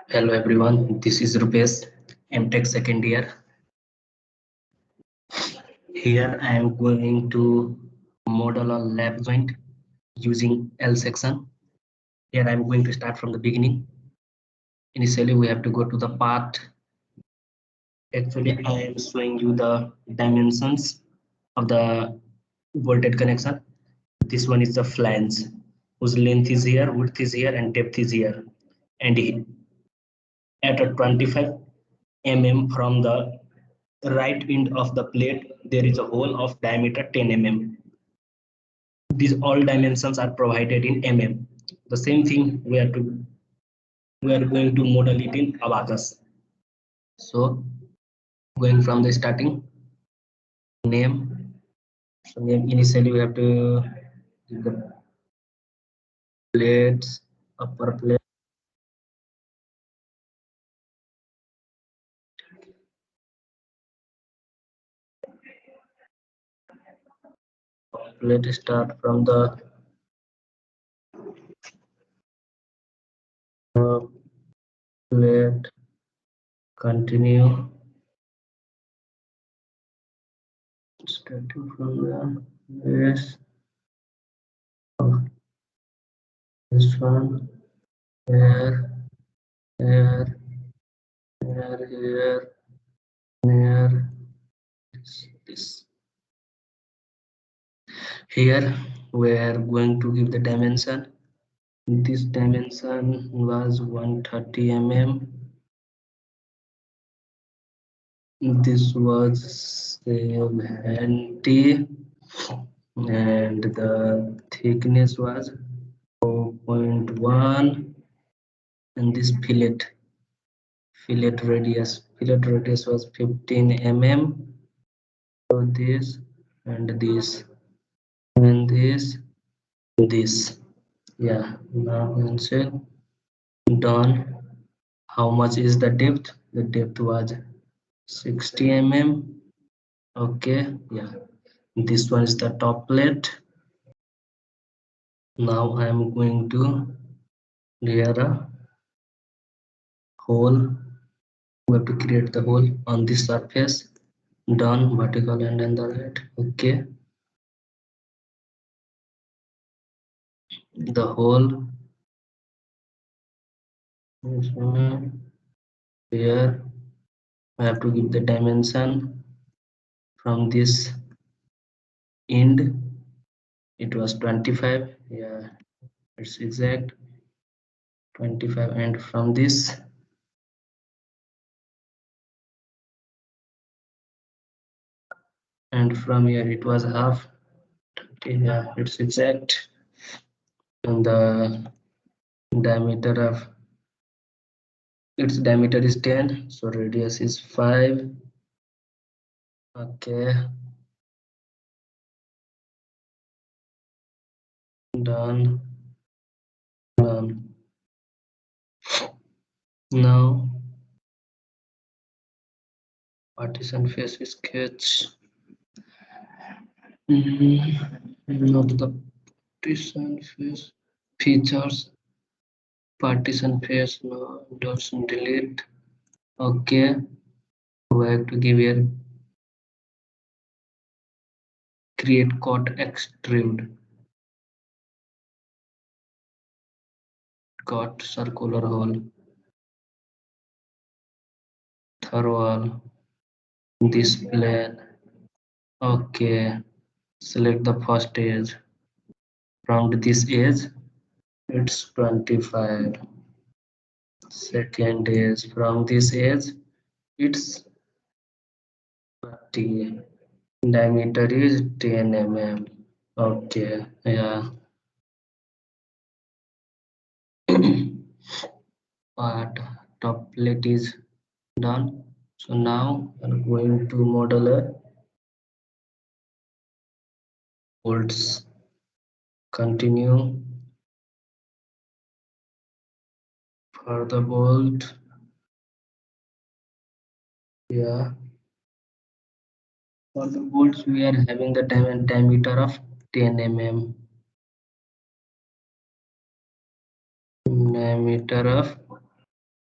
Hello everyone, this is Rupesh, MTech second year. Here I am going to model a lab joint using L section. Here I am going to start from the beginning. Initially we have to go to the part. Actually I am showing you the dimensions of the bolted connection. This one is the flange whose length is here, width is here and depth is here. And at a 25 mm from the right end of the plate, there is a hole of diameter 10 mm. These all dimensions are provided in mm. The same thing we are going to model it in AbaQus. So going from the starting name. So name initially we have to give the plates, upper plate, plate start from the plate, continue starting from the base of this one, here, here, here, here, this. Here we are going to give the dimension. This dimension was 130 mm. This was 70 and the thickness was 4.1, and this fillet radius was 15 mm. So this and this and this. Yeah, now answer done. How much is the depth? The depth was 60 mm. Okay, yeah, this one is the top plate. Now I am going to layer a hole. We have to create the hole on this surface. Done, vertical and on the right. Okay, the hole is here. I have to give the dimension from this end. It was 25. Yeah, it's exact 25, and from this and from here it was half. Yeah, it's exact. And the diameter of its diameter is 10, so radius is 5. Okay, done. Now partition face sketch. Not the partition face features. Partition face, no, doesn't delete. Okay, we have to give here create cut extrude, cut circular hole, third wall, this plane. Okay, select the first edge. From this edge, it's 25. Second edge, from this edge, it's 30. Diameter is 10 mm. Okay, yeah. Part top plate is done. So now I'm going to model a bolts. Continue for the bolt. Yeah. For the bolts, we are having the diameter of 10 mm. diameter of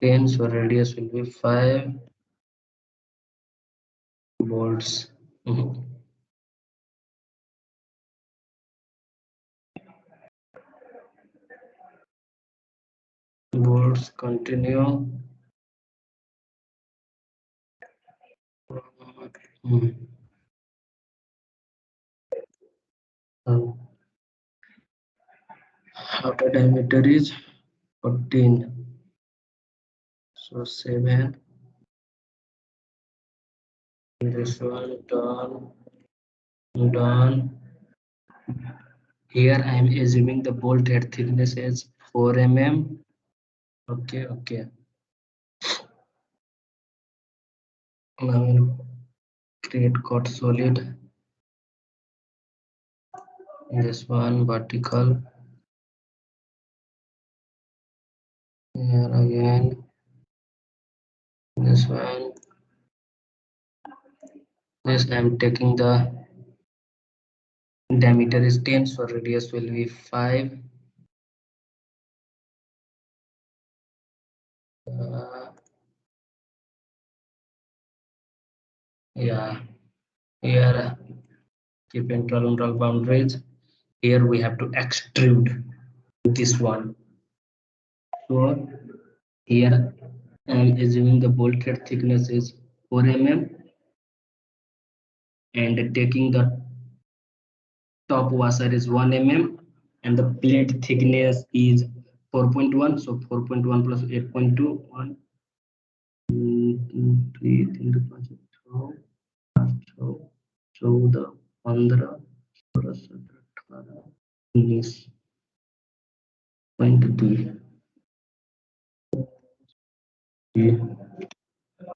10, so radius will be 5 bolts. Bolts continue. So outer diameter is 14, so 7. This one done. Here I am assuming the bolt head thickness is 4 mm. Okay. Now I will create cut solid. This one vertical. Here again. This one. This I am taking the diameter is 10, so radius will be 5. Yeah, here keep internal boundaries. Here we have to extrude this one. So here I am assuming the bolt head thickness is 4 mm and taking the top washer is 1 mm and the plate thickness is 4.1. So 4.1 plus 8.2, 1, 2, 3, 4, 14, 15, 16, 17, 18, 19, 20.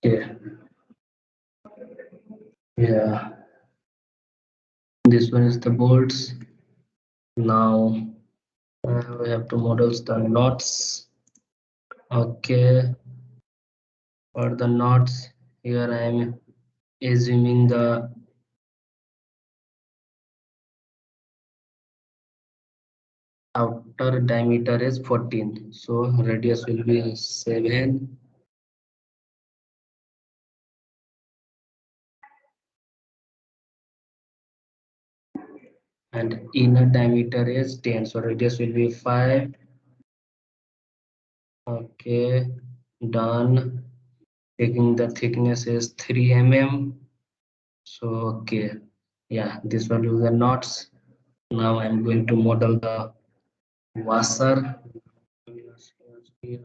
Yeah, yeah. This one is the bolts. Now we have to model the knots. Okay, for the knots, here I am assuming the outer diameter is 14, so radius will be 7. And inner diameter is 10, so radius will be 5. Okay, done. Taking the thickness is 3 mm. So okay, yeah, this one is the knots. Now I'm going to model the washer. Here,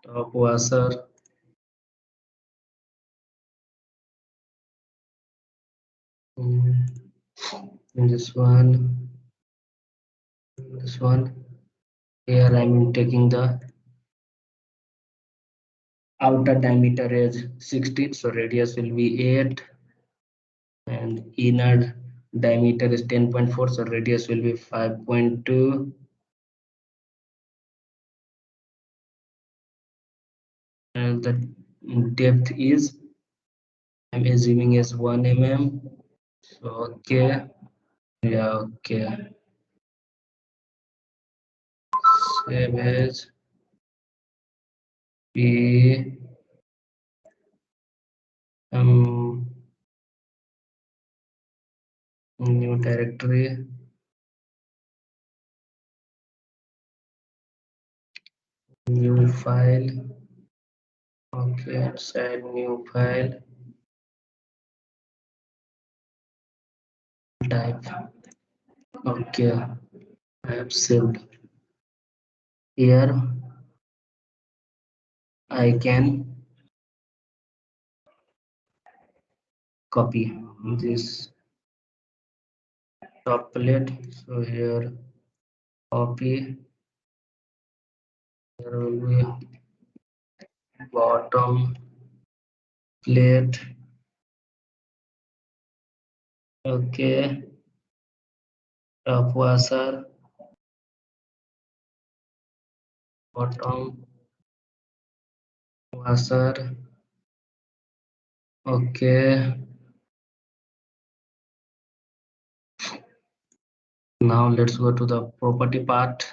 top washer. And this one. Here I'm taking the outer diameter is 16, so radius will be 8, and inner diameter is 10.4, so radius will be 5.2, and the depth is I'm assuming is 1 mm. So okay, yeah, okay. Save as P new directory, new file. Okay, inside new file, type. Okay, I have saved. Here I can copy this top plate. So here copy, here will be bottom plate. Okay, top washer, bottom washer. Okay, Now let's go to the property part.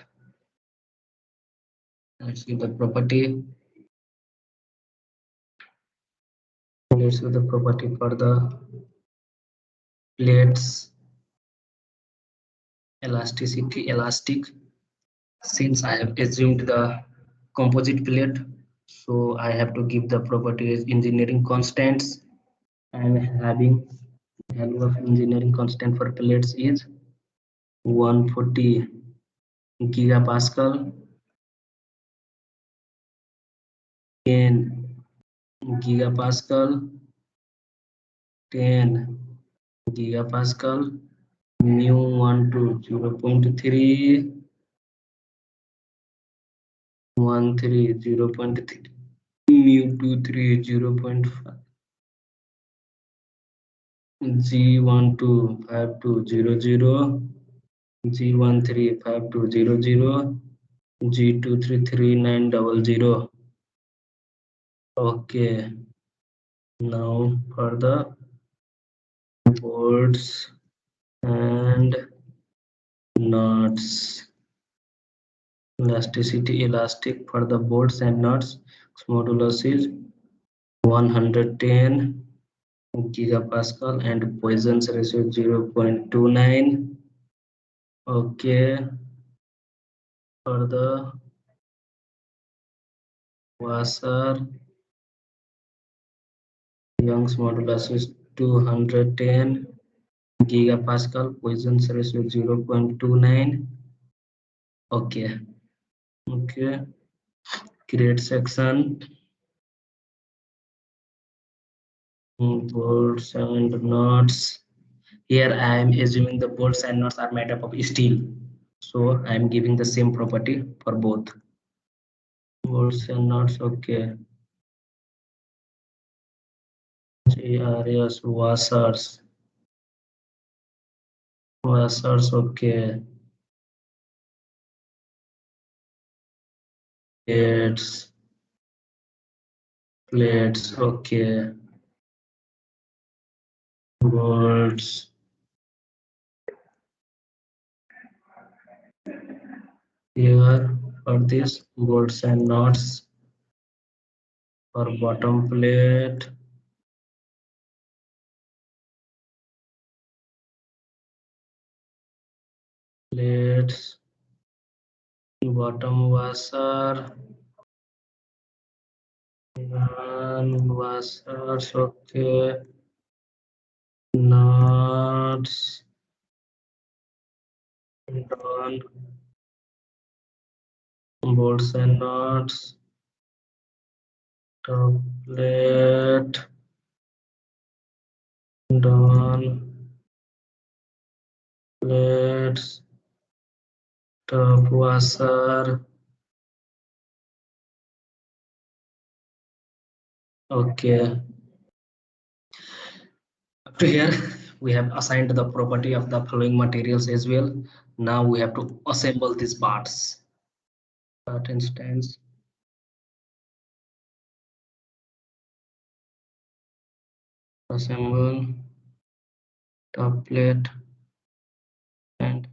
Let's see the property. Let's see the property for the plates elasticity elastic. Since I have assumed the composite plate, so I have to give the properties engineering constants. I'm having value of engineering constant for plates is 140 gigapascal, 10 gigapascal, 10 gigapascal, mu 1 to 0.3, 0.3, mu 2 3 0.5, G125200, G135200, G233900. Okay, now for the bolts and nuts. Elasticity elastic for the bolts and nuts. Modulus is 110 gigapascal and Poisson's ratio 0.29. Okay, for the washer, Young's modulus is 210 gigapascal, Poisson's ratio 0.29. Okay, okay. Create section, bolts and nuts. Here I am assuming the bolts and nuts are made up of steel. So I am giving the same property for both. Bolts and nuts, okay. GRS washers. Washers, okay. Plates. Plates, okay. Bolts. Here for this bolts and nuts for bottom plate. Plates. Bottom washer. Washers, okay. Nuts. Done. Bolts and nuts. Top plate. Done. Plates. Top washer. Okay. Up to here, we have assigned the property of the following materials as well. Now we have to assemble these parts. Part instance. Assemble top plate and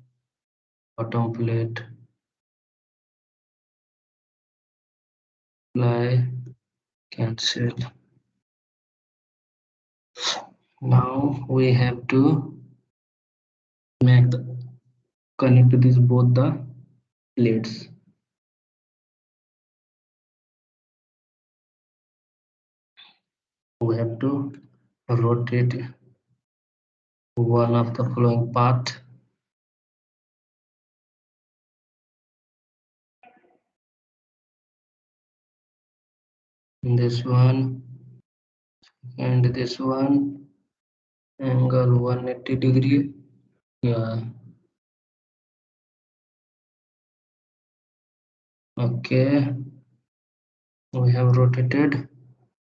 bottom plate. Apply. Cancel. Now we have to make the connect to this both the plates. We have to rotate one of the following part. This one and this one, angle 180 degree. Yeah, okay, we have rotated.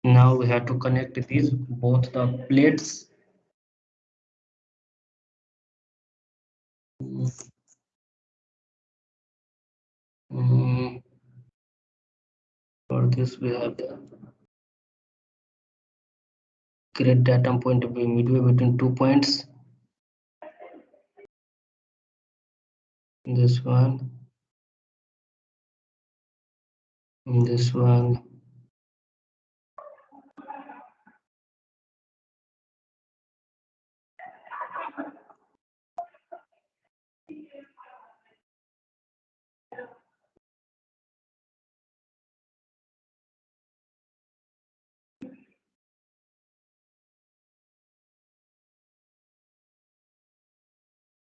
Now we have to connect these both the plates. Mm, for this we have the create datum point to be midway between 2 points. this one, this one,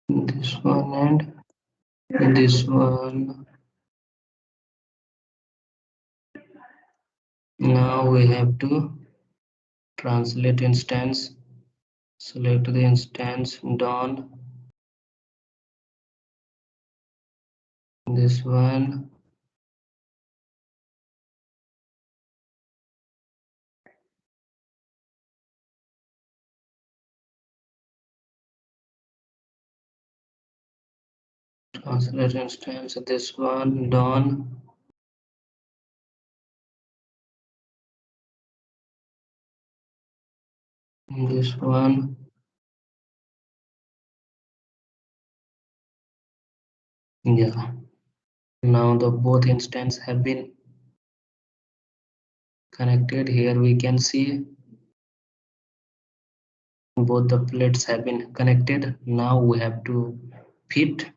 this one, and this one. Now we have to translate instance. Select the instance, done. This one, translate instance, this one, done. This one, yeah. Now the both instances have been connected. Here we can see both the plates have been connected. Now we have to fit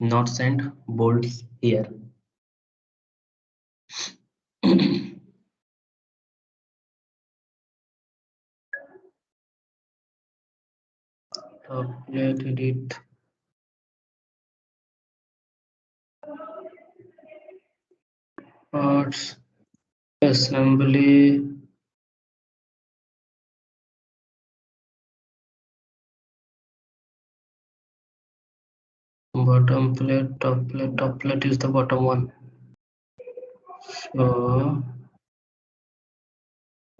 knots and bolts here. Plate edit, parts, assembly, bottom plate, top plate is the bottom one. So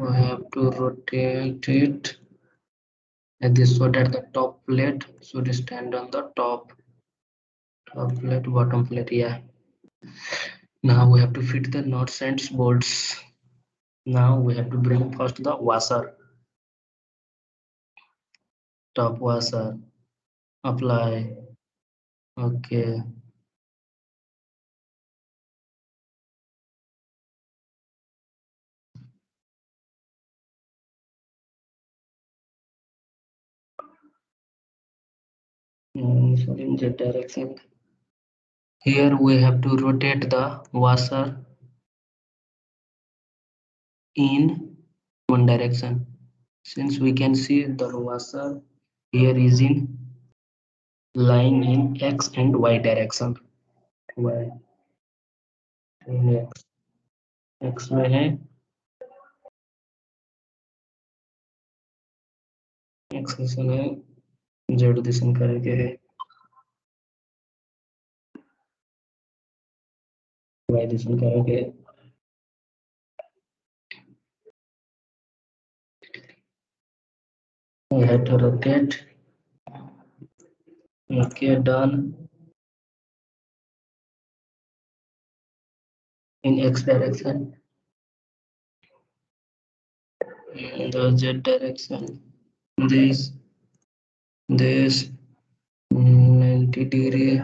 we have to rotate it and this so that the top plate should stand on the top plate, bottom plate, yeah. Now we have to fit the nuts and bolts. Now we have to bring first the washer, top washer, apply, okay. So in Z direction. Here we have to rotate the washer in one direction. Since we can see the washer here is in lying in X and Y direction. Y in X में है, X दिशा में, Z दिशा करके है, Y दिशा करके है. We have to rotate. Okay, done. In X direction, in the Z direction. This 90 degree.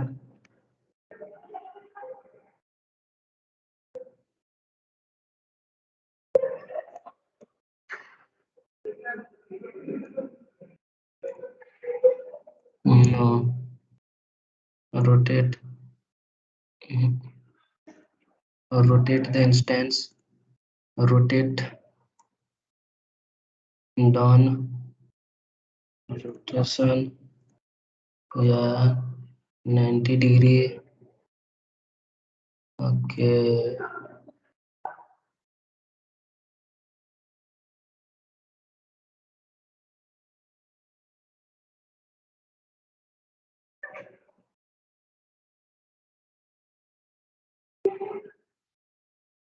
No, rotate. Rotate the instance. Rotate down. Rotation. Yeah, 90 degree. Okay.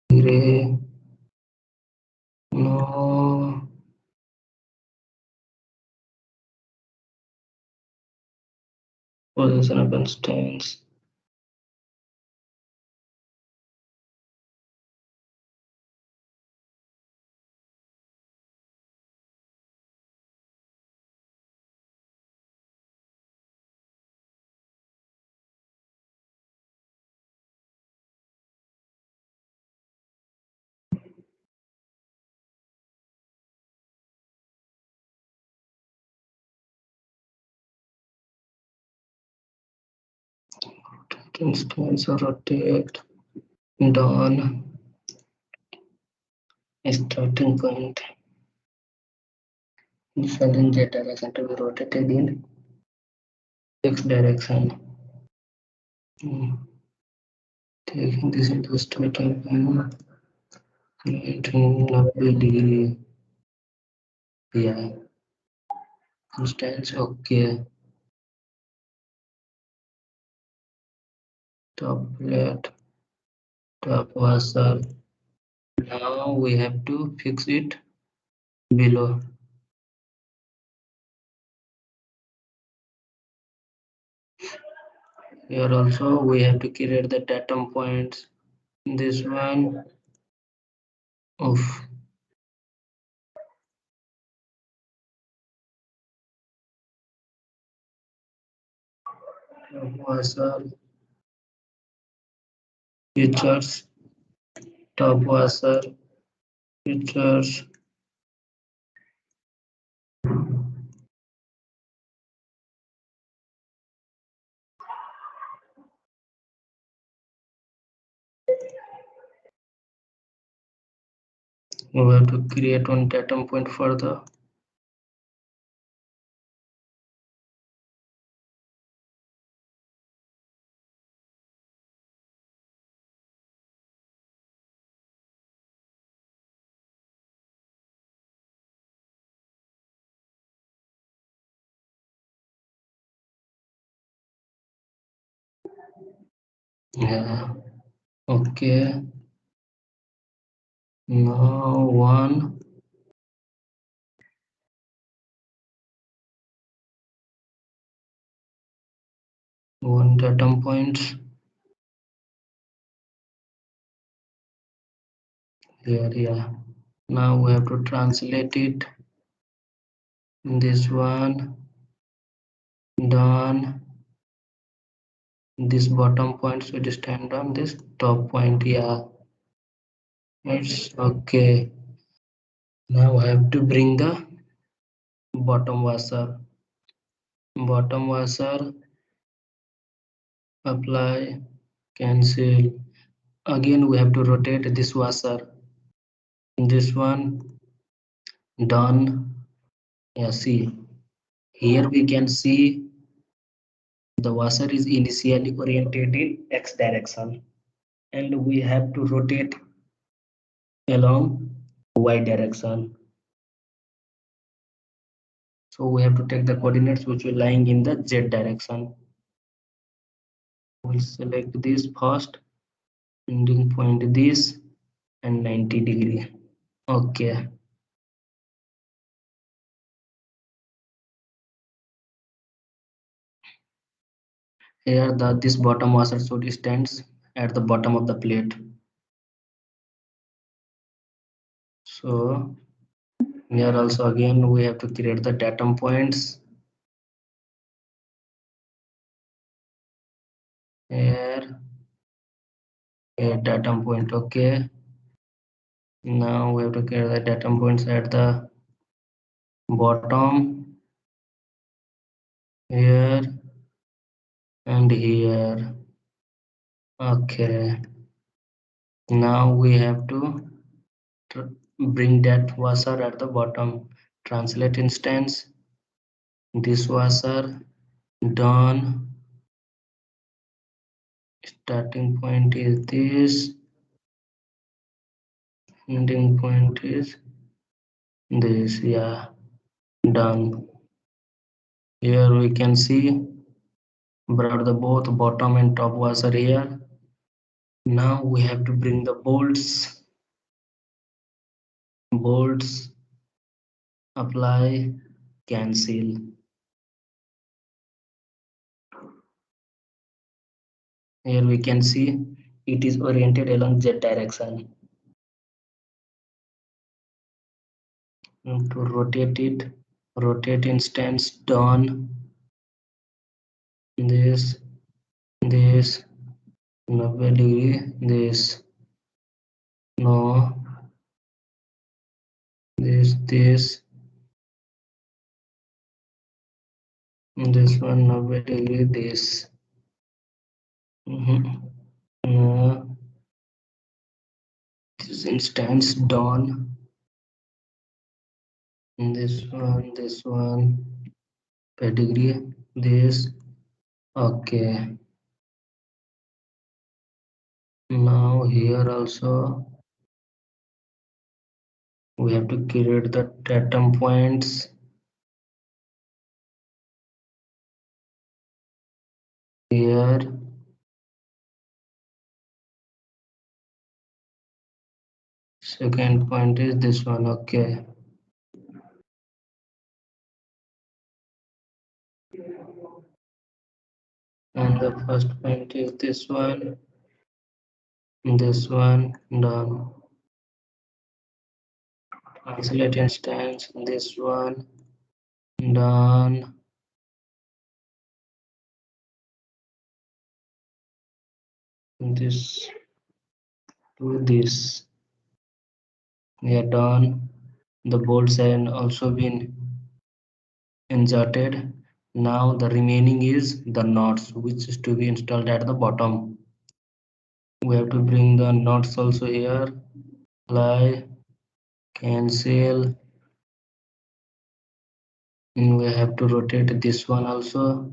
Degree. No. Position of instance. instance rotate down starting point. Deciding z direction to be rotated in x direction. Taking this into starting point, 90 degree. Yeah, instance okay. Top plate, top washer. Now we have to fix it below. Here also we have to create the datum points. This one of washer features, top washer features. We have to create one datum point further. Yeah, okay. Now one datum points here. Yeah. Now we have to translate it. This one done. This bottom point should stand on this top point. Yeah, it's okay. Now I have to bring the bottom washer. Bottom washer, apply, cancel. Again we have to rotate this washer. This one done. Yeah, see here we can see the washer is initially oriented in x direction and we have to rotate along y direction. So we have to take the coordinates which are lying in the z direction. We'll select this first, ending point this and 90 degree. Okay. Here this bottom washer should stands at the bottom of the plate. So here also again we have to create the datum points. Here a datum point. Okay. Now we have to create the datum points at the bottom here and here. Okay. Now we have to bring that washer at the bottom. Translate instance. This washer done. Starting point is this. Ending point is this. Yeah, done. Here we can see brought the both bottom and top washer here. Now we have to bring the bolts. Bolts, apply, cancel. Here we can see it is oriented along z direction. To rotate it, rotate instance done. This, 90 degree, this, no, this one 90 degree, this. Mhm. This instance done. This one, pedigree, this. Okay. Now here also we have to create the datum points here. Second point is this one. Okay. And the first point is this one. This one done. Translate instance. This one done. This to this. We are done. The bolts have also been inserted. Now the remaining is the knots, which is to be installed at the bottom. We have to bring the knots also here. Apply, cancel. And we have to rotate this one also.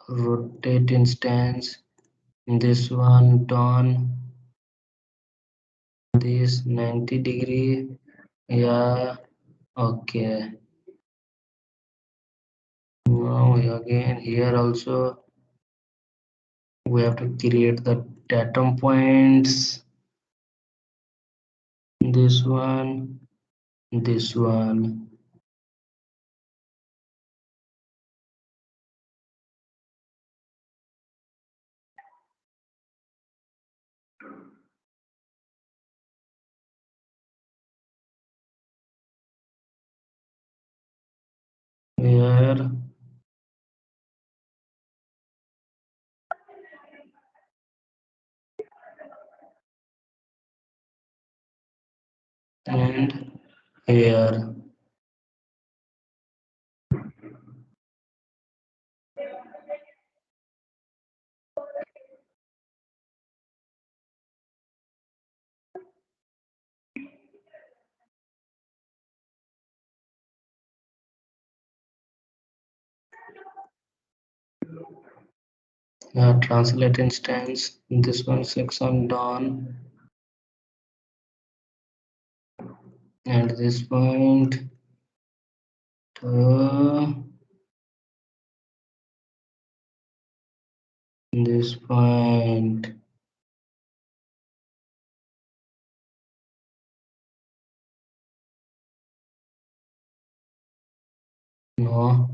Rotate instance. This one done. This 90-degree. Yeah. Okay. Now again here also we have to create the datum points. This one. This one. Here and here. Translate instance. This one section done, and this point to this point. No.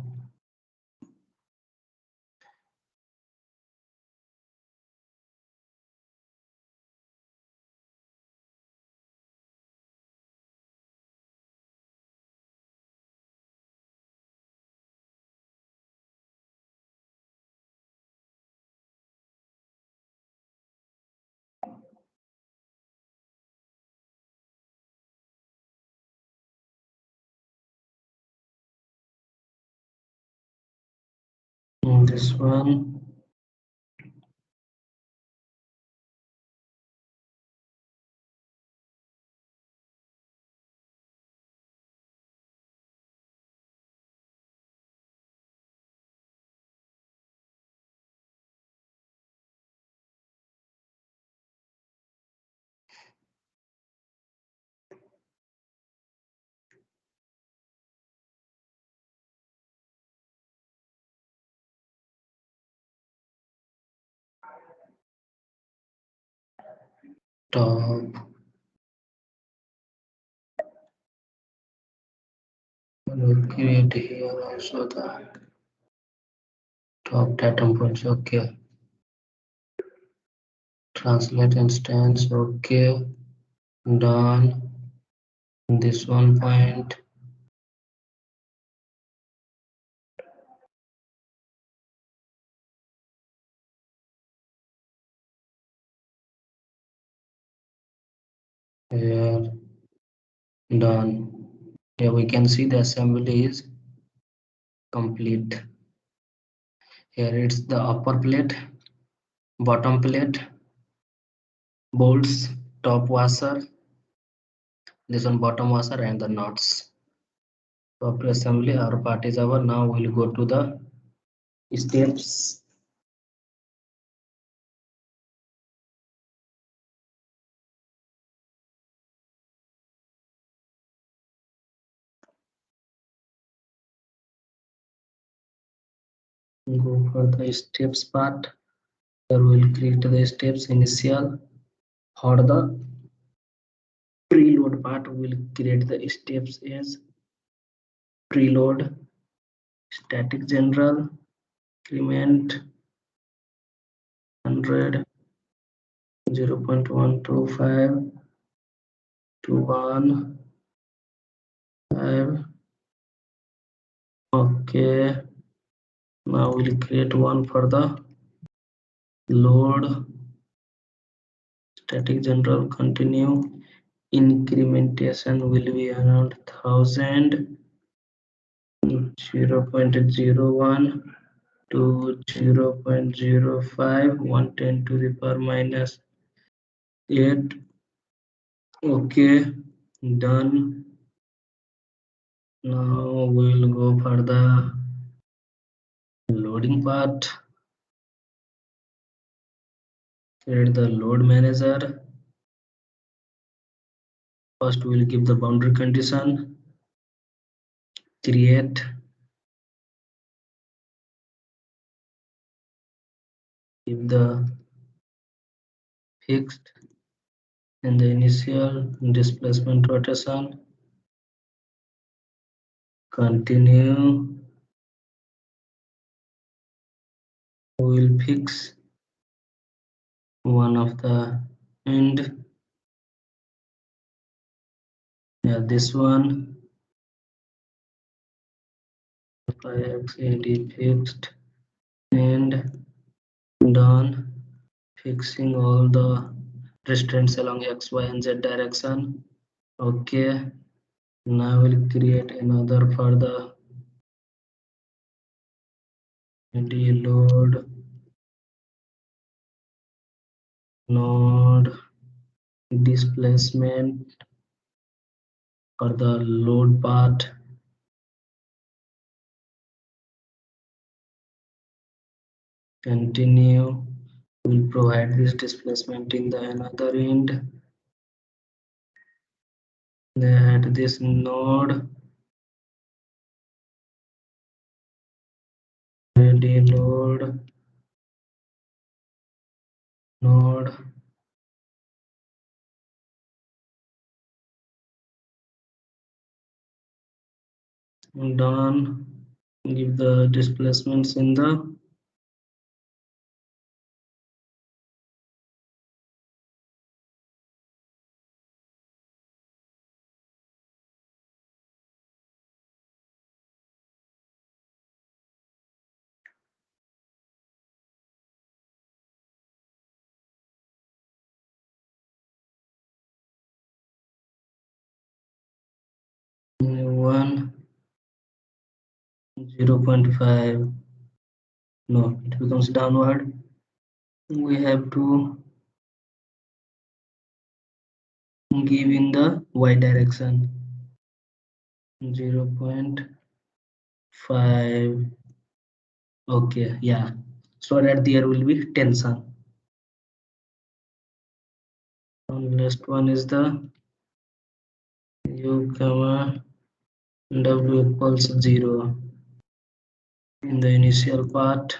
This one. Top. We'll create here also the top datum points. Okay. Translate instance. Okay. Done. This one point. Here. Done. Yeah, we can see the assembly is complete. Here it's the upper plate, bottom plate, bolts, top washer, this one bottom washer, and the nuts. Software assembly, our part is over. Now we'll go to the steps. Go for the steps part. Here we'll create the steps initial. For the preload part, we'll create the steps as preload, static general, increment 100, 0.125 to 1, 5. Okay. Now we'll create one for the load, static general, continue. Incrementation will be around 1000, 0.01 to 0.05, 110 to the power minus 8. Okay, done. Now we'll go for the loading part. Create the load manager. First we'll give the boundary condition, create, give the fixed and the initial displacement rotation, continue. We'll fix one of the end. Yeah, this one. XAD fixed and done. Fixing all the restraints along X, Y, and Z direction. Okay. Now we'll create another for the load node displacement for the load part. Continue. We'll provide this displacement in the another end. Add this node. Ready load node. Done. Give the displacements in the one 0.5. No, it becomes downward. We have to give in the y direction 0.5. Okay, yeah, so that there will be tension. And last one is the u comma w equals 0 in the initial part.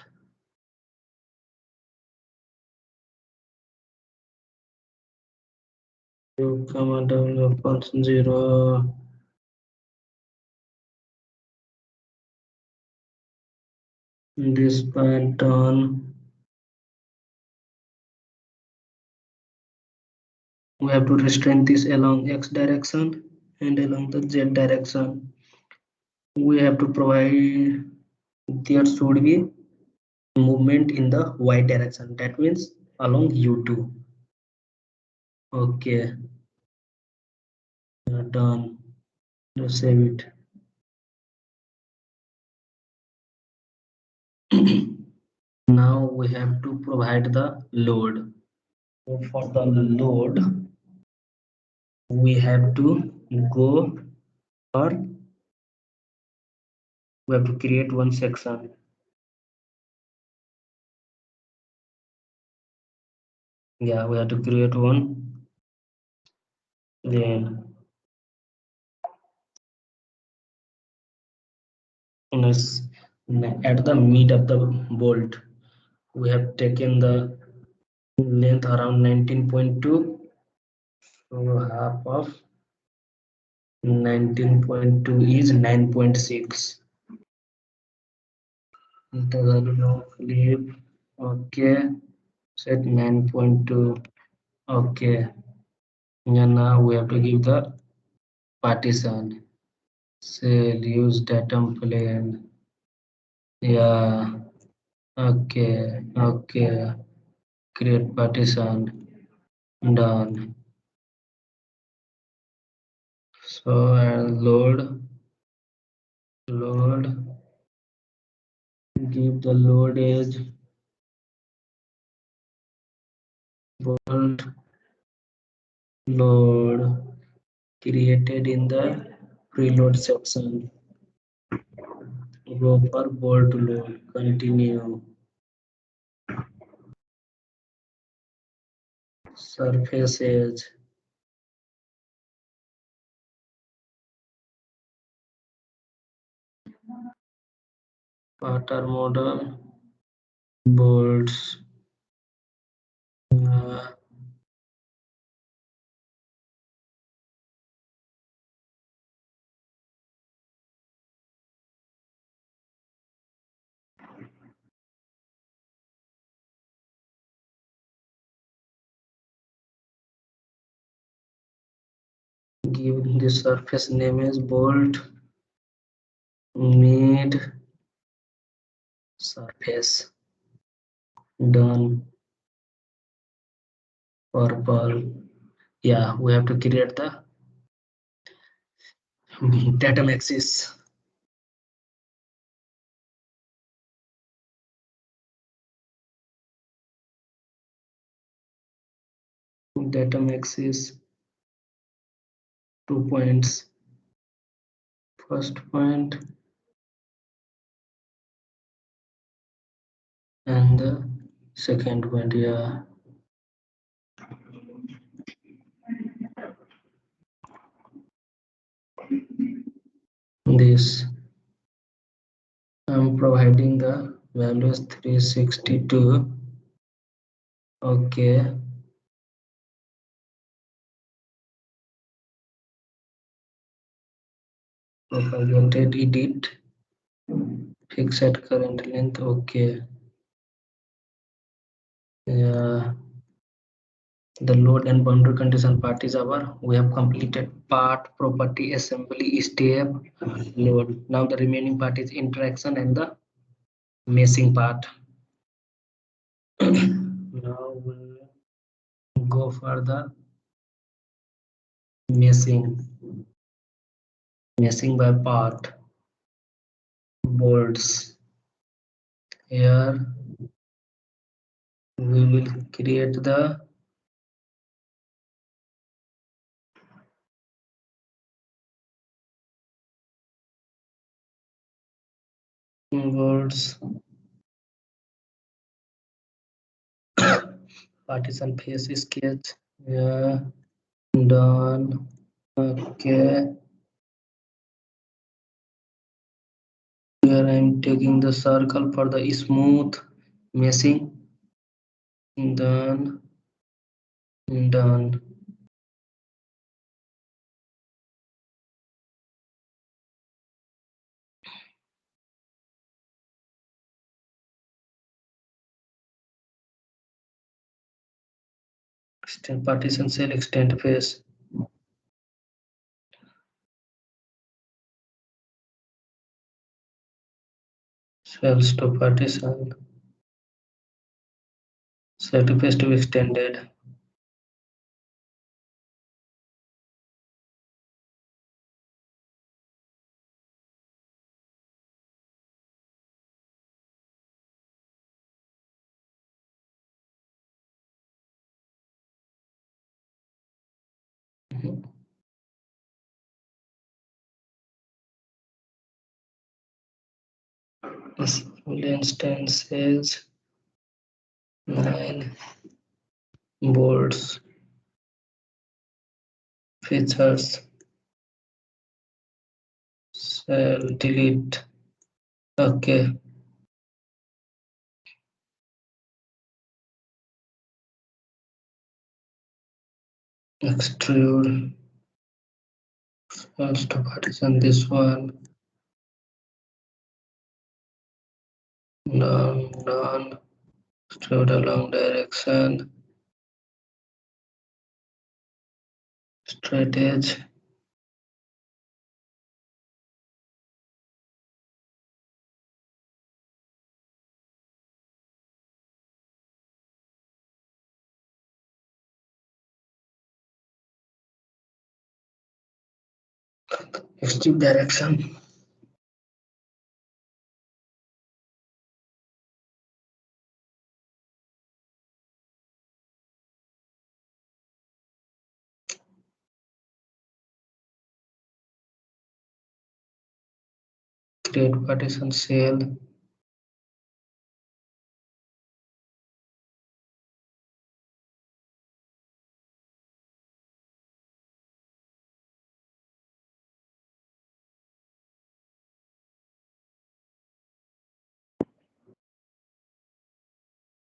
U comma w equals 0. This pattern we have to restrain this along x direction and along the z direction. We have to provide there should be movement in the y direction, that means along u2. Okay, done. Let's save it. Now we have to provide the load. So for the load, we have to go or we have to create one section. Yeah, we have to create one. Then let's at the mid of the bolt, we have taken the length around 19.2. So half of 19.2 is 9.6. No clip. Okay. Set 9.2. Okay. And now we have to give the partition. Cell use datum plane. Yeah. Okay. Okay. Create partition. Done. So and load. Give the load edge. Bolt load created in the preload section. Go for bolt load. Continue. Surface edge. Pattern model. Bolts. Uh, give the surface name as bolt mid surface. Done. Purple. Yeah, we have to create the datum axis. Datum axis. 2 points. First point and the second point. Yeah. This I'm providing the values 362. Okay. Propagated edit. Fixed current length. Okay. Yeah. The load and boundary condition part is over. We have completed part property assembly step load. Now the remaining part is interaction and the meshing part. Now we'll go for the meshing. Meshing by part. Bolts. Here we will create the bolts. Partition face sketch. Yeah. Done. Okay. Here I am taking the circle for the smooth meshing. Done. Done. Extend partition cell extend face. Cells to partition. Cell to face to be extended. full instance is 9 boards features cell delete. Okay, extrude cells to partition this one. Done. Extrude along direction. Straight edge. Extrude direction. Create partition cell.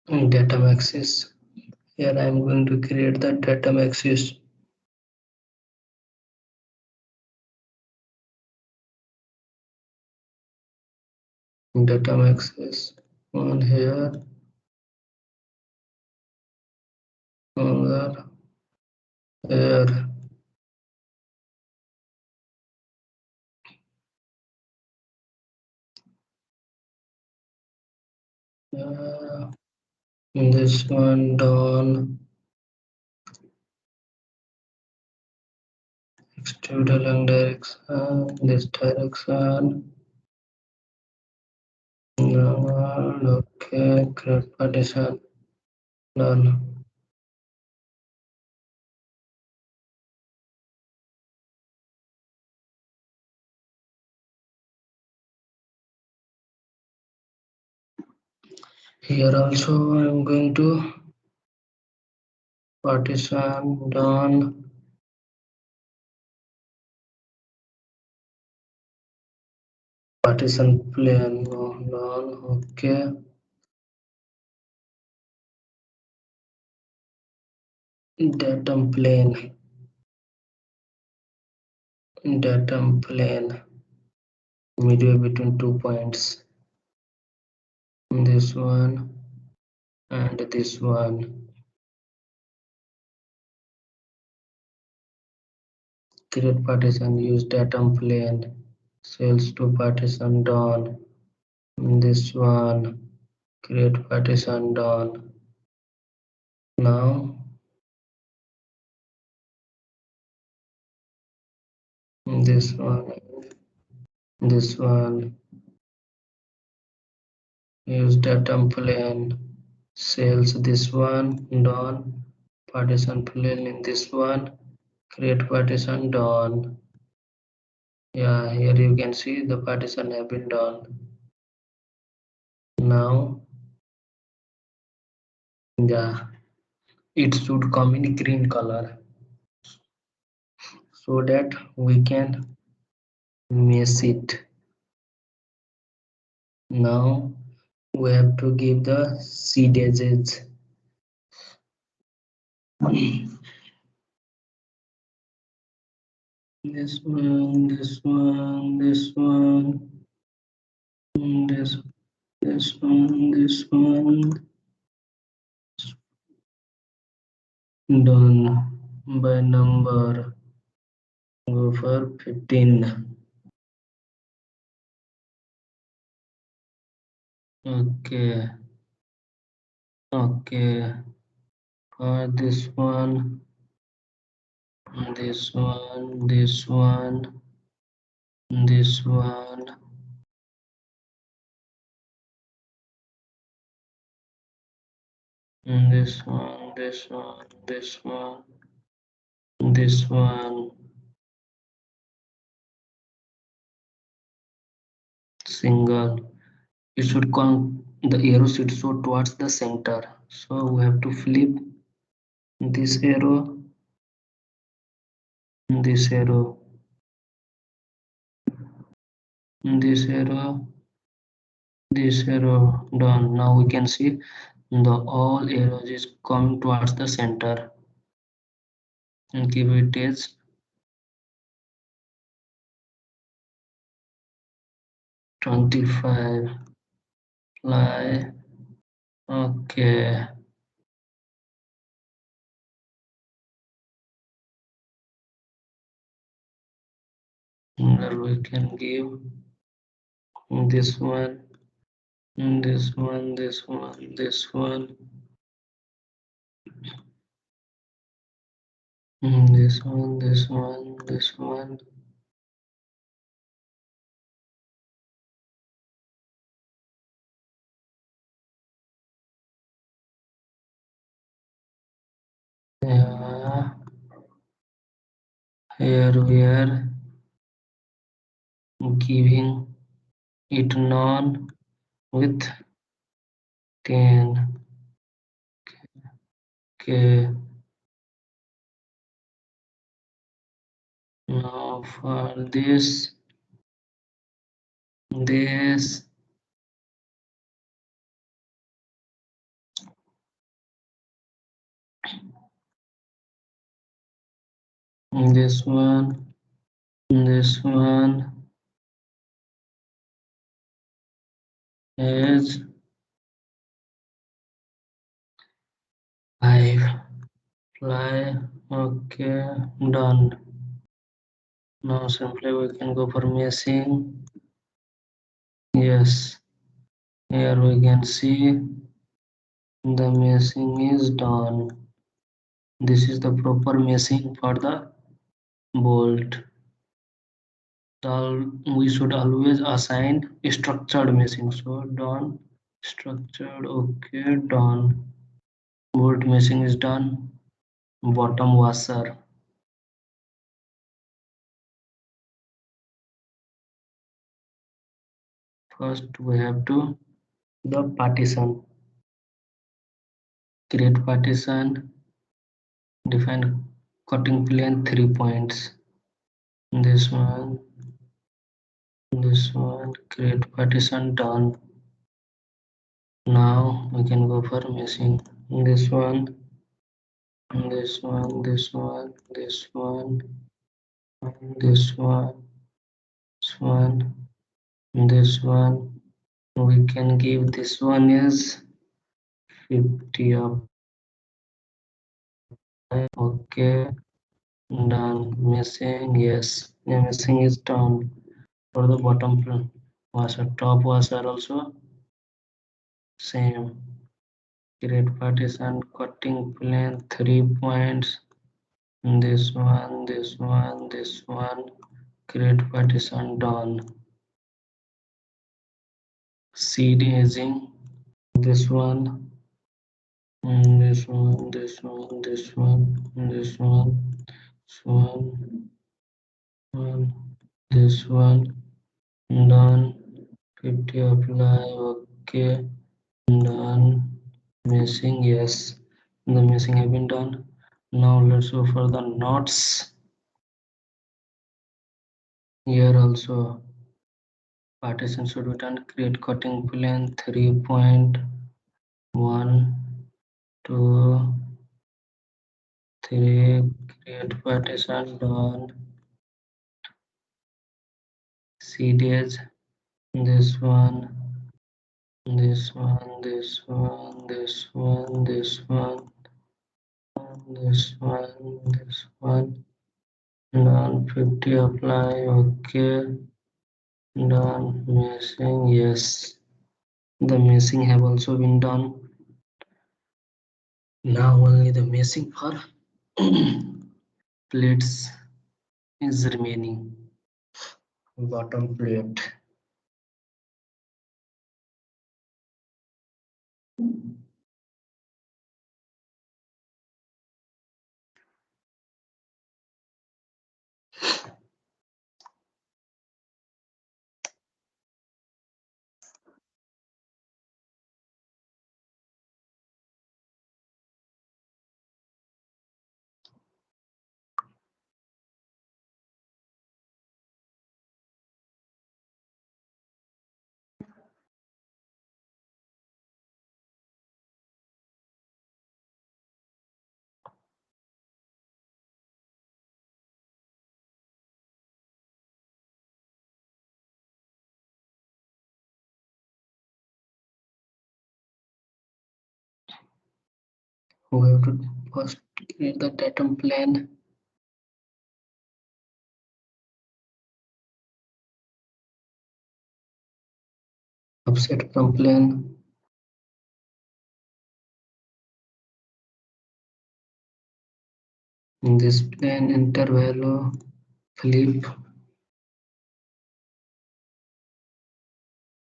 Datum axis. Here I am going to create the datum axis. Datum axis on here, on here. This one down. Extrude along direction. This direction. Okay, create partition. Done. Here also I am going to partition. Done. Partition plane. Done. Okay. Datum plane. Datum plane. Midway between 2 points. This one and this one. Create partition. Use datum plane. Cells to partition. Done. This one. Create partition. Done. Now this one. This one. Use datum plane. Cells. This one. Done. Partition plane in this one. Create partition. Done. Yeah, here you can see the partition have been done. Now, yeah, it should come in green color so that we can mesh it. Now we have to give the seed edges. This one, this one, this one, this one, this one. Done by number. Go for 15. Okay. Okay. This one, this one, this one, this one, this one, this one, this one, this one, single. it should come, the arrow should show towards the center. So we have to flip this arrow, this arrow, this arrow, this arrow. Done. Now we can see the all arrows is coming towards the center, and give it as 25. Fly. Okay. Here we can give this one, this one, this one, this one, this one, this one, this one. Yeah, here we are giving it none with 10. Okay, now for this, this one, this one is 5. Fly. Okay, done. Now simply we can go for meshing. Yes, here we can see the meshing is done. This is the proper meshing for the bolt. We should always assign structured meshing. So done, structured. Okay, done. Bolt meshing is done. Bottom washer. First we have to the partition. Create partition. Define cutting plane 3 points. This one, create partition. Done. Now we can go for meshing. This one, this one, this one, this one, this one, this one, this one. We can give this one is 50 up. Okay, done. Meshing, yes. The meshing is done. For the bottom washer, top washer also same. Create partition, cutting plane 3 points. This one, this one, this one. Create partition. Done. Seed edging. This one, this one, this one, this one, this one, this this one. Done. 50 apply. Okay. Done. Meshing, yes. The meshing have been done. Now let's go for the knots. Here also partition should be done. Create cutting plane 3.1, 2, 3. Create partition. Done. Seed edge. This one, this one, this one, this one, this one, this one, this one. Done. 50 apply. Okay. Done. Meshing, yes. The meshing have also been done. Now only the meshing for plates is remaining. Bottom plate. We have to first create the datum plane. Offset from plane. In this plane, enter value, flip.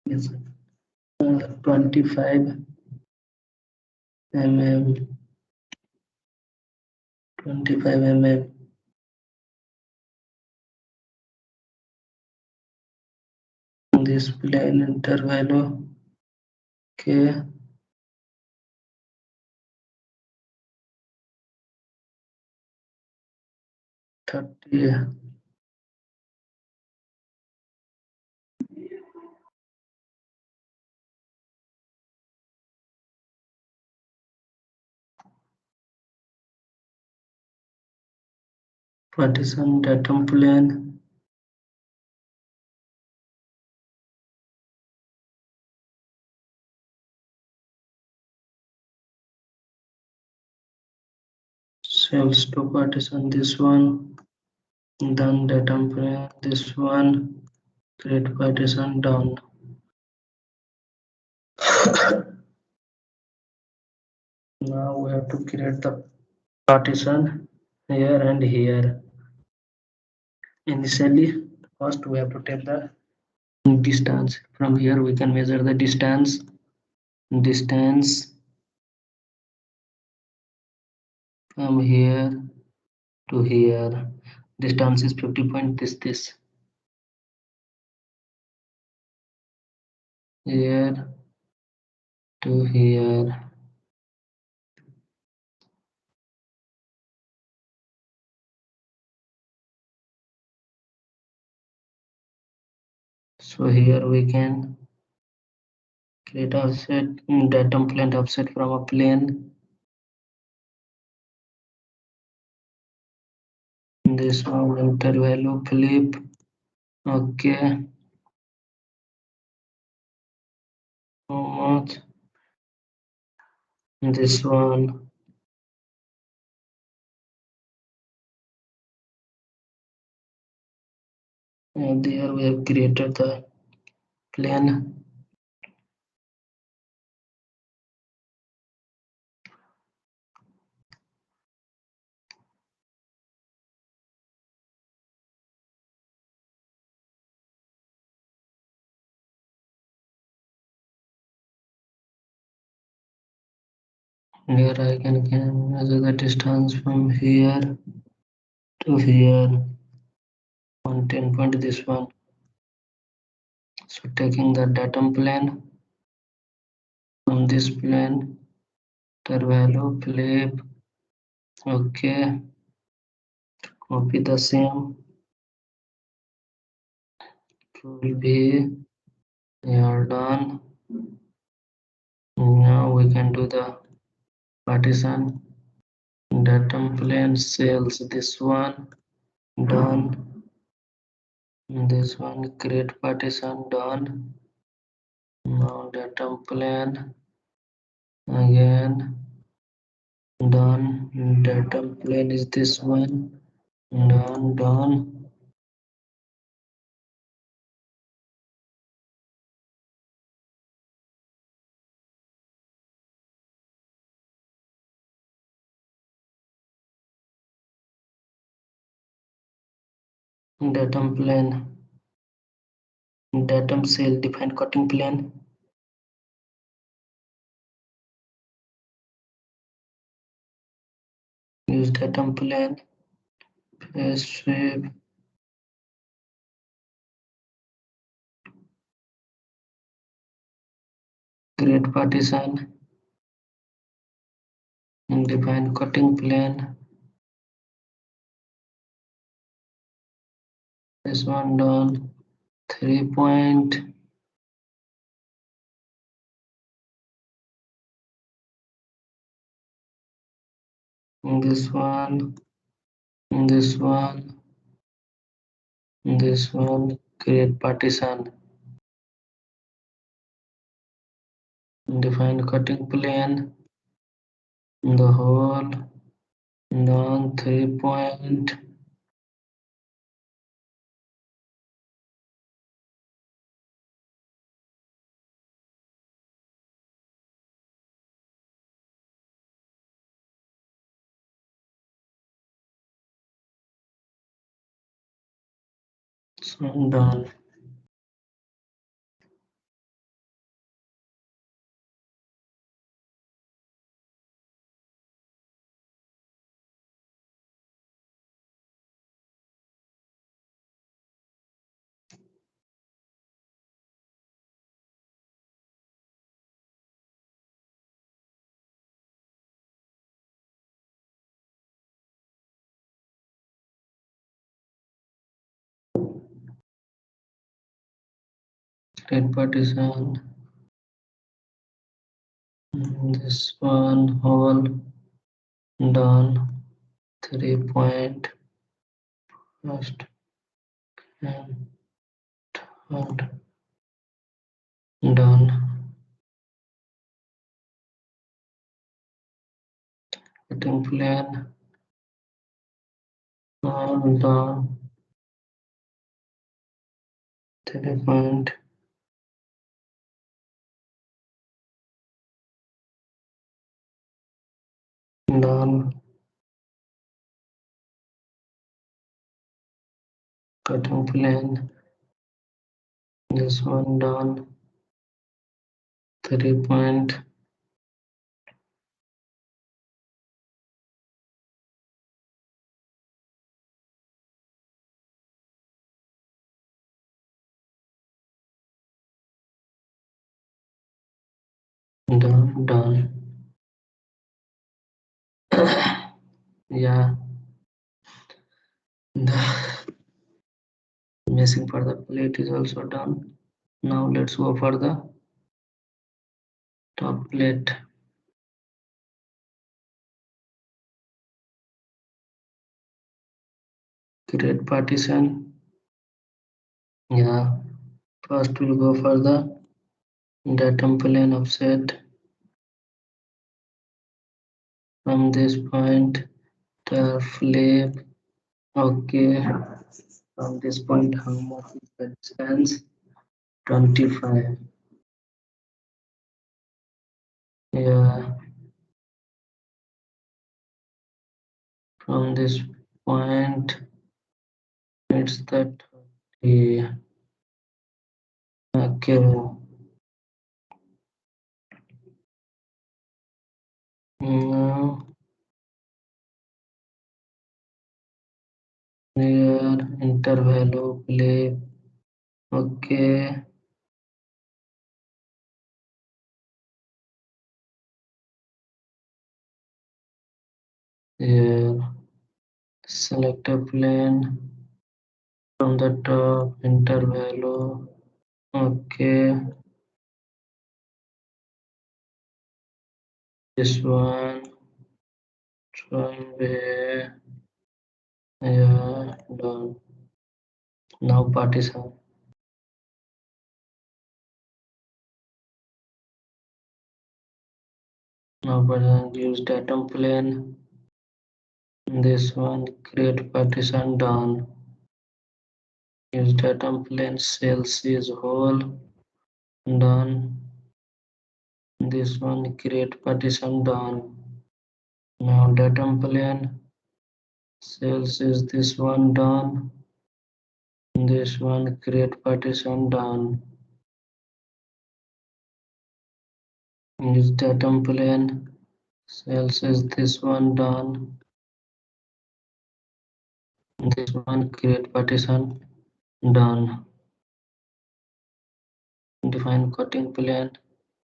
Yes, 25 mm, 25 mm. This plane, enter value, okay. 30. 47 datum plane. Cells to partition this one. Done datum plane. This one. Create partition done. Now we have to create the partition here and here. Initially, first we have to take the distance. From here we can measure the distance. Distance from here to here. Distance is 50 point this. Here to here. So here we can create offset datum plane offset from a plane. This one enter value flip. Okay. How much? This one. And there we have created the plane. Here I can measure the distance from here to here on 10 point this one. So taking the datum plane from this plane, the value flip. Okay, copy the same. Control V. We are done. Now we can do the partition. Datum plane cells. This one done. This one create partition done. Now datum plane again done. Datum plane is this one done. Datum plane, datum cell define cutting plane. Use datum plane, paste sweep, create partition, and define cutting plane. This one done. 3 point. This one, this one, this one. Create partition. Define cutting plane. the hole, done 3 point, so done. Create partition, this one hole, done 3 point, first and third, done. Cutting plane, done 3 point, done. Cutting plane, this one done 3 point, done. Yeah, the missing for the plate is also done. Now let's go for the top plate. Create partition. Yeah, first we'll go for the datum plane offset from this point to flip. Okay, from this point how much is the distance? 25. Yeah, from this point it's the 30. Okay. Now here interval play. Okay. Here select a plane from the top interval. Okay. This one. Try. Yeah. Done. Now partition. Now partition use datum plane. This one create partition done. Use datum plane cells is whole done. This one create partition done. Now datum plane cells is this one done. This one create partition done. Use datum plane cells is this one done. This one create partition done. Define cutting plane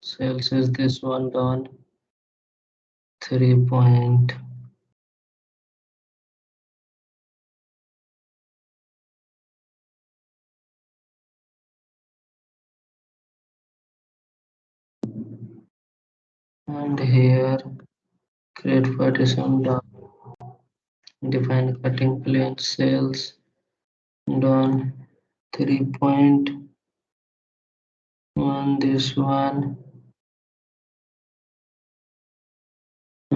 cells is this one done. 3 point. And here create partition done. Define cutting plane cells done. 3 point. This one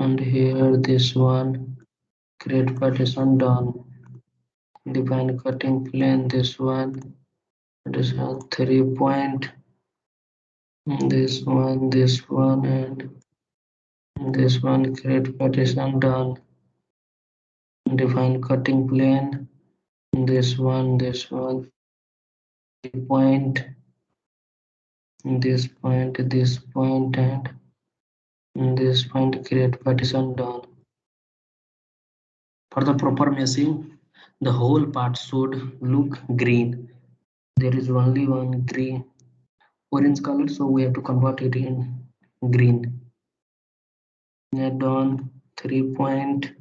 and here this one. Create partition done. Define cutting plane. This one 3 point. This one, and this one. Create partition done. Define cutting plane. This one 3 point. This point, and this point. Create partition done. For the proper meshing, the whole part should look green. There is only one green orange color, so we have to convert it in green. Add on 3 point.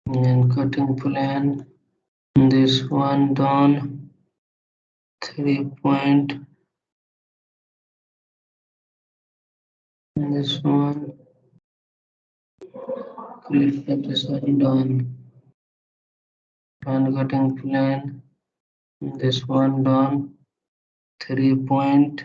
And cutting plan. This one done. 3 point. And this one. Click this one done. And cutting plan. This one done. 3 point.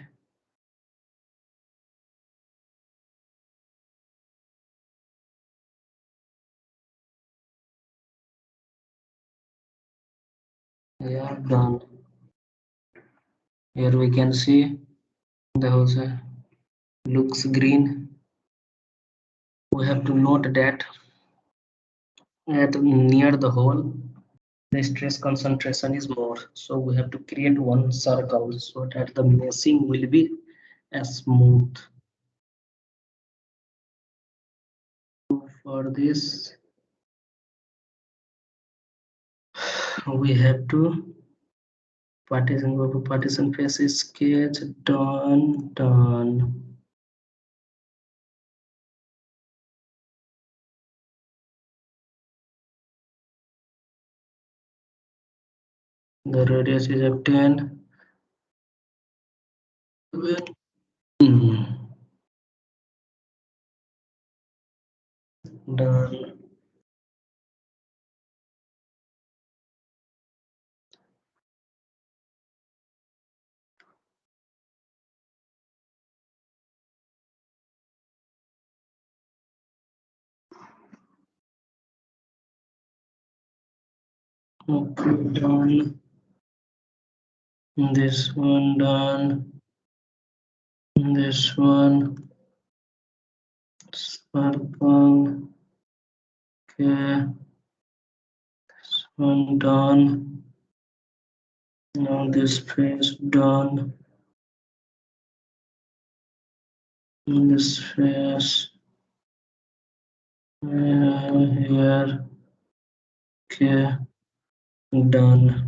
Yeah, done. Here we can see the house looks green. We have to note that at near the hole the stress concentration is more, so we have to create one circle so that the meshing will be smooth. For this we have to partition face sketch done. The radius is of 10. Done. Okay, done. This one done. This one circle. Okay, this one done. Now this face done. This face here. Okay, done.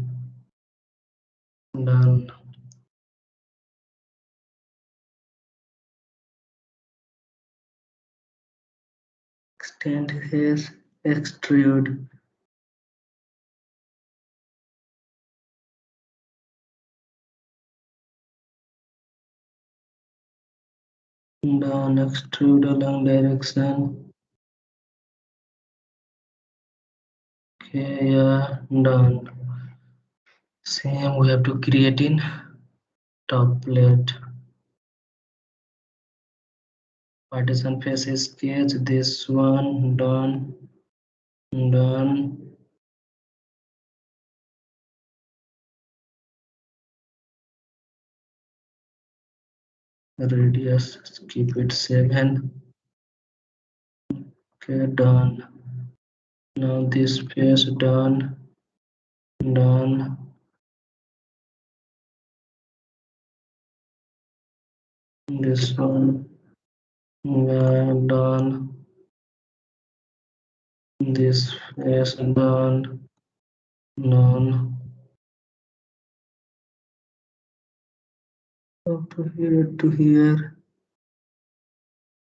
Done. Extend his extrude. Done. Extrude along direction. Okay, yeah, done. Same we have to create in top plate. Partition face sketch. This one done. Done. Radius keep it 7. Okay, done. Now this face done. Done. This one done. This face done. Done. Up here to here.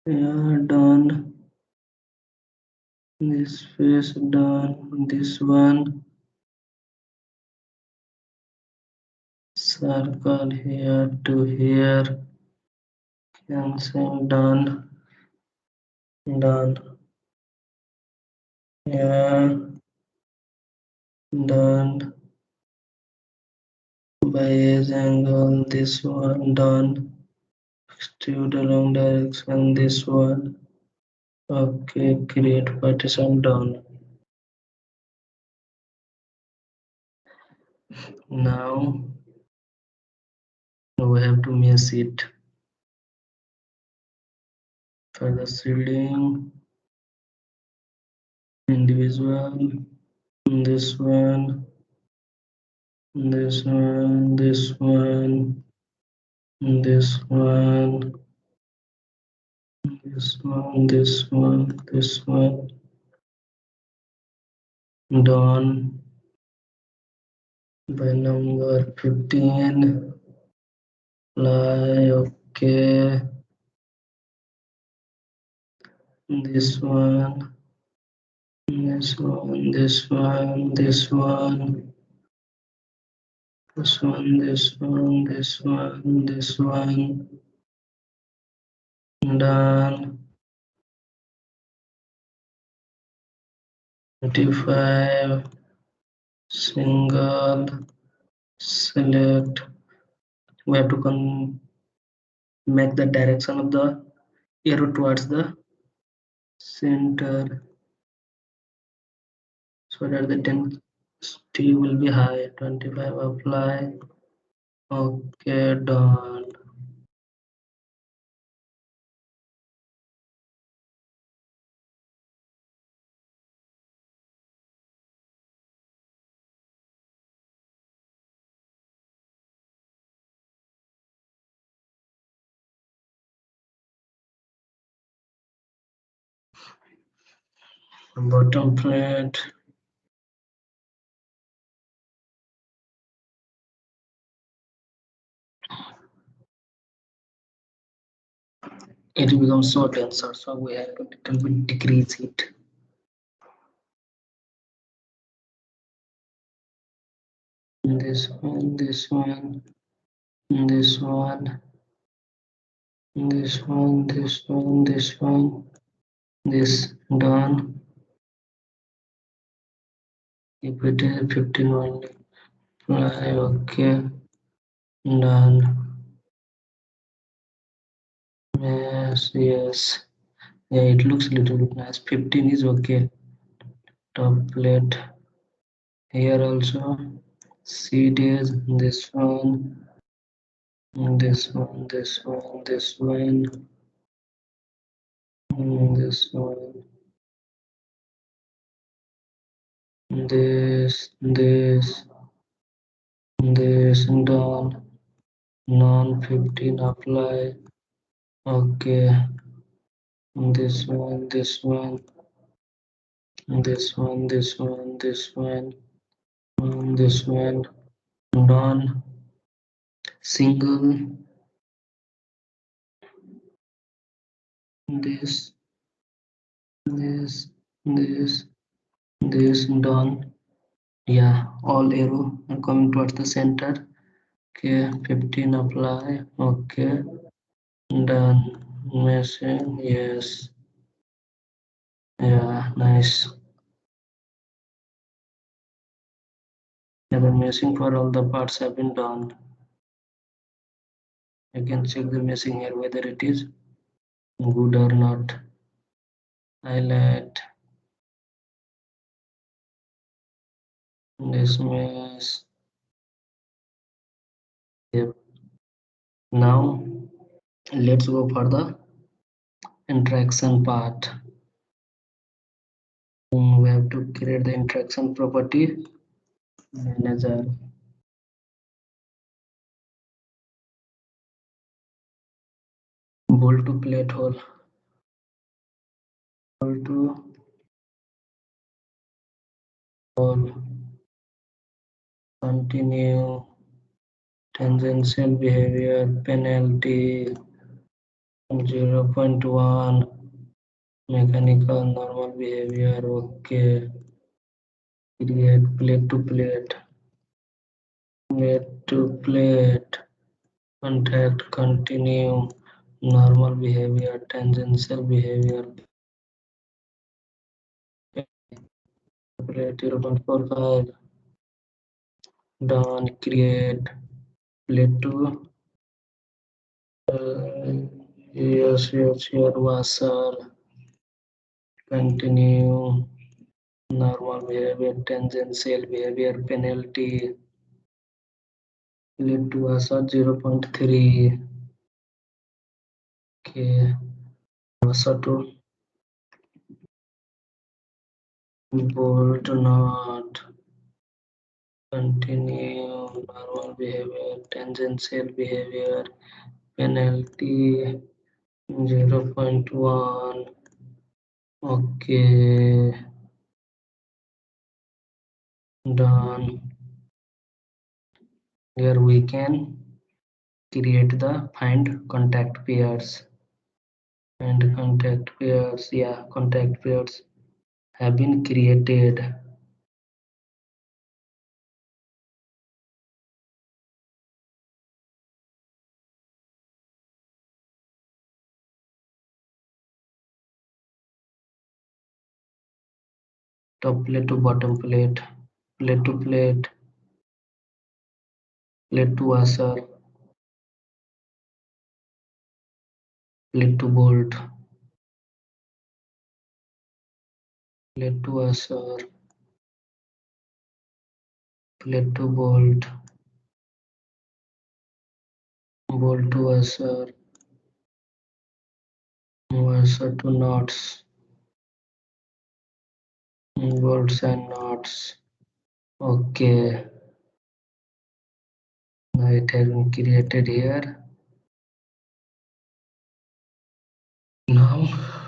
Yeah, done. This face done. This one circle here to here. Cancel, done. Yeah, done. Bias angle, this one, done. Extrude along direction, this one. Okay, create partition, done. Now we have to mesh it for the shielding. Individual, this one, this one, this one, this one, this one, this one, this one, done. By number 15, apply. Okay, this one, this one, this one, this one, this one, this one, this one, this one, done. 25, single, select. We have to make the direction of the arrow towards the center so that the density will be high. 25, apply. Okay, done. Bottom plate. It becomes so denser, so we have to little bit decrease it. This one, this one, this one, this one, this one, this one, this, done. If it is 15 only, apply. Okay, done. Yes, yes. Yeah, it looks a little bit nice. 15 is okay. Top plate here also. CDs, this one, this one, this one, this one, this one, this, done. Non 15, apply. Okay. This one, this one, this one, this one, this one, this one, done. Single, this, this, this, done. Yeah, all arrow are coming towards the center. Okay, 15, apply. Okay, done. Meshing, yes. Yeah, nice. Yeah, the meshing for all the parts have been done. You can check the meshing here whether it is good or not. Highlight this mesh. Yep. Now let's go for the interaction part. We have to create the interaction property manager. Bolt to plate hole. Bolt to hole. Continue. Tangential behavior penalty 0.1. Mechanical normal behavior. Okay. Create plate to plate. Plate to plate, contact, continue, normal behavior, tangential behavior, plate 0.45, done, create, plate to, yes, here, washer, continue, normal behavior, tangential behavior, penalty, plate to washer 0.3, okay, washer to bolt not, continue, normal behavior, tangential behavior, penalty 0.1, okay, done. Here we can create the find contact pairs, and contact pairs, yeah, contact pairs have been created. Top plate to bottom plate, plate to plate, plate to washer, plate to bolt, plate to washer, plate to bolt, bolt to washer, washer to knots, bolts and knots. Okay, now it has been created here. Now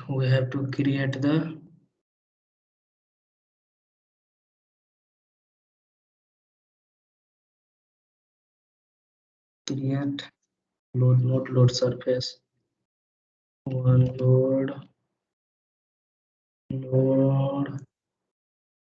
we have to create the create load surface. One load load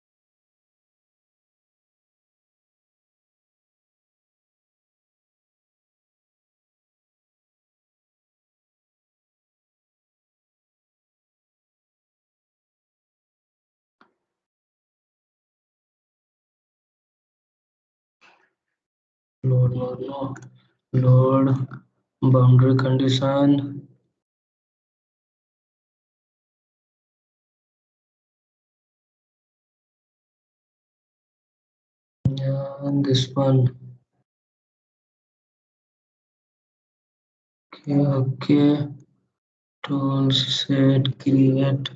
boundary condition. Yeah, and this one. Okay. Tools set create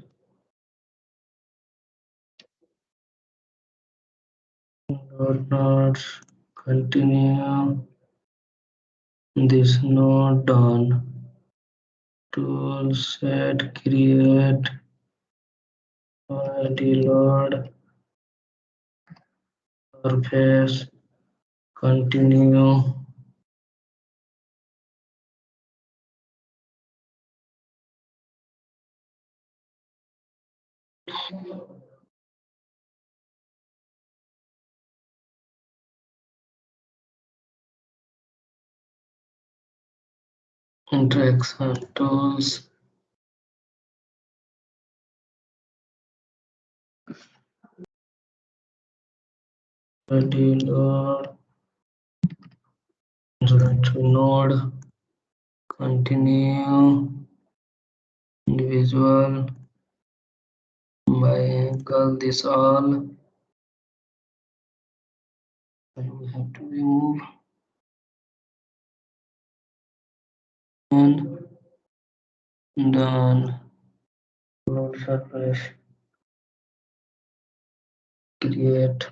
node nodes. Continue this node done. Tool set create id load surface. Continue interaction tools. Id load directory node. Continue individual by angle this all, and we have to remove and done. Load surface create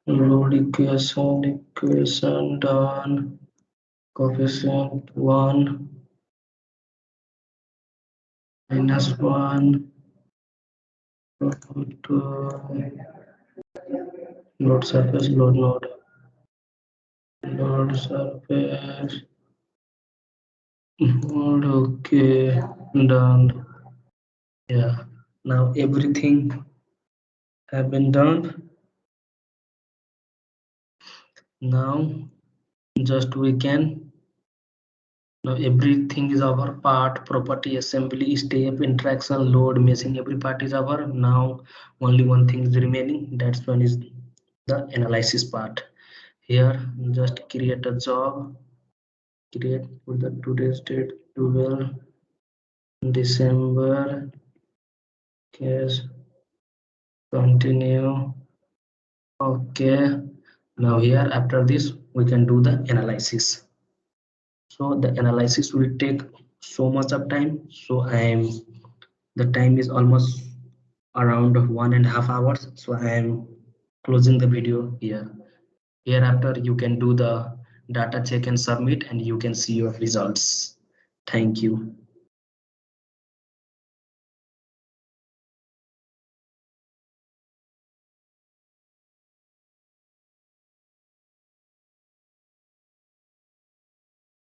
load equation done. Coefficient 1 minus 1 to load surface load surface node. Okay, done. Yeah, now everything have been done. Now just we can, now everything is our part, property, assembly, step, interaction, load, meshing, every part is our. Now only one thing is remaining, that's one is the analysis part. Here just create a job, create with the today's date 12 December, case continue. Okay, now here after this we can do the analysis. So the analysis will take so much of time, so I'm, the time is almost around 1.5 hours, so I am closing the video here. Hereafter you can do the data check and submit and you can see your results. Thank you.